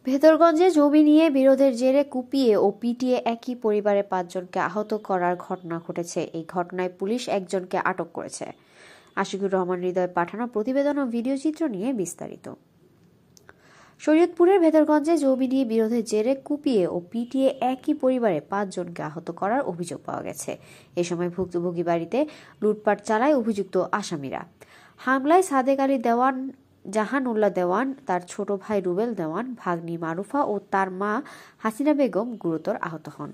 ভেদরগঞ্জে জমি নিয়ে বিরোধের জেরে কুপিয়ে ও পিটিয়ে একই পরিবারের 5 জনকে আহত করার ঘটনা ঘটেছে। এই ঘটনায় পুলিশ একজনকে আটক করেছে। আশিকুর রহমান হৃদয় পাঠানো প্রতিবেদন ও ভিডিও চিত্র নিয়ে বিস্তারিত। শরীয়তপুরের ভেদরগঞ্জে জমি নিয়ে বিরোধের জেরে কুপিয়ে ও পিটিয়ে একই পরিবারের 5 জনকে আহত করার অভিযোগ পাওয়া গেছে। এ সময় ভুক্তভোগী বাড়িতে লুটপাট চালায় অভিযুক্ত আসামিরা। হামলায় সাদেক আলী দেওয়ান, জাহানুল্লাহ দেওয়ান, তার ছোট ভাই রুবেল দেওয়ান, ভাগ্নি মারুফা ও তার মা হাসিনা বেগম গুরুতর আহত হন।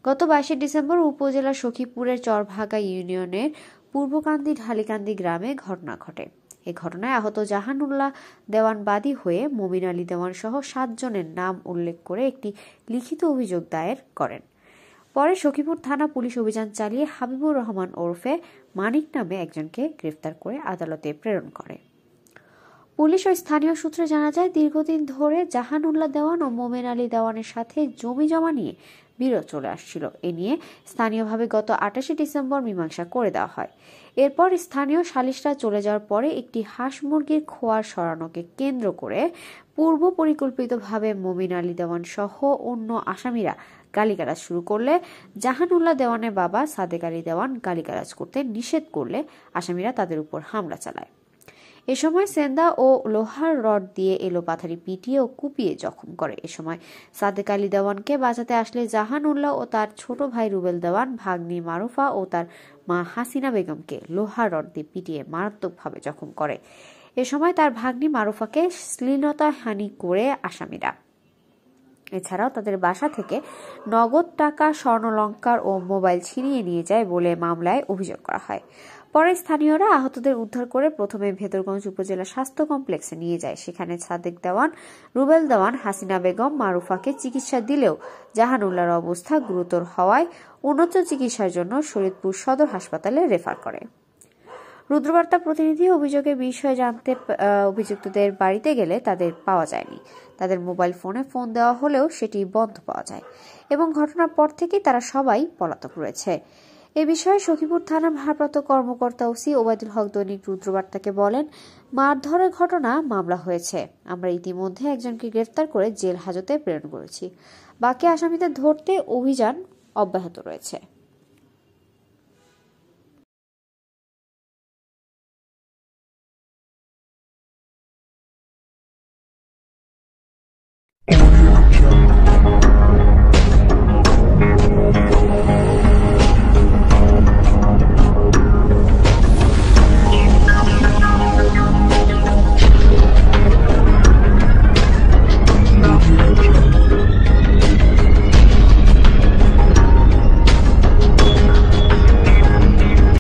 গত 22 ডিসেম্বর উপজেলার সখীপুরের চরভাগা ইউনিয়নের পূর্বকান্দি ঢালিকান্দি গ্রামে ঘটনা ঘটে। এ ঘটনায় আহত জাহানুল্লাহ দেওয়ান বাদী হয়ে মমিন আলী দেওয়ান সহ 7 জনের নাম উল্লেখ করে একটি লিখিত অভিযোগ দায়ের করেন। পরে সখীপুর থানা পুলিশ অভিযান চালিয়ে হাবিবুর রহমান ওরফে মানিক নামে একজনকে গ্রেফতার করে আদালতে প্রেরণ করে। পুলিশ ও স্থানীয় সূত্রে জানা যায়, দীর্ঘদিন ধরে জাহানুল্লাহ দেওয়ান ও মোমেন আলী দেওয়ানের সাথে জমি জমা নিয়ে বিরোধ চলে আসছিল। এ নিয়ে স্থানীয়ভাবে গত 28 ডিসেম্বর মীমাংসা করে দেওয়া হয়। এরপর স্থানীয় সালিশরা চলে যাওয়ার পরে একটি হাঁস মুরগির খোয়ার সরানোকে কেন্দ্র করে পূর্ব পরিকল্পিতভাবে মোমিন আলী দেওয়ান সহ অন্য আসামিরা গালিগালাজ শুরু করলে জাহানুল্লাহ দেওয়ানের বাবা সাদেক আলী দেওয়ান গালিগালাজ করতে নিষেধ করলে আসামিরা তাদের উপর হামলা চালায়। এ সময় সেন্দা ও লোহার রড দিয়ে এলোপাথারি পিটিয়ে ও কুপিয়ে জখম করে। এ সময় সাদেক আলী দেওয়ানকে বাঁচাতে আসলে জাহানুল্লাহ ও তার ছোট ভাই রুবেল দেওয়ান, ভাগ্নি মারুফা ও তার মা হাসিনা বেগমকে লোহার রড দিয়ে পিটিয়ে মারাত্মকভাবে জখম করে। এ সময় তার ভাগ্নি মারুফাকে শ্লীলতাহানি করে আসামিরা। এছাড়াও তাদের বাসা থেকে নগদ টাকা, স্বর্ণালংকার ও মোবাইল ছিনিয়ে নিয়ে যায় বলে মামলায় অভিযোগ করা হয়। পরে স্থানীয়রা আহতদের উদ্ধার করে প্রথমে ভেদরগঞ্জ উপজেলা স্বাস্থ্য কমপ্লেক্সে নিয়ে যায়। সেখানে সাদেক দেওয়ান, রুবেল দেওয়ান, হাসিনা বেগম, মারুফাকে চিকিৎসা দিলেও জাহানুল্লাহর অবস্থা গুরুতর হওয়ায় উন্নত চিকিৎসার জন্য শরীয়তপুর সদর হাসপাতালে রেফার করে। রুদ্রবার্তা প্রতিনিধি অভিযোগের বিষয়ে জানতে অভিযুক্তদের বাড়িতে গেলে তাদের পাওয়া যায়নি। তাদের মোবাইল ফোনে ফোন দেওয়া হলেও সেটি বন্ধ পাওয়া যায় এবং ঘটনার পর থেকেই তারা সবাই পলাতক রয়েছে। এ বিষয়ে সখীপুর থানার ভারপ্রাপ্ত কর্মকর্তা ওসি ওবায়দুল হক দৈনিক রুদ্রবার্তাকে বলেন, মারধরের ঘটনা মামলা হয়েছে। আমরা ইতিমধ্যে একজনকে গ্রেফতার করে জেল হাজতে প্রেরণ করেছি। বাকি আসামিদের ধরতে অভিযান অব্যাহত রয়েছে।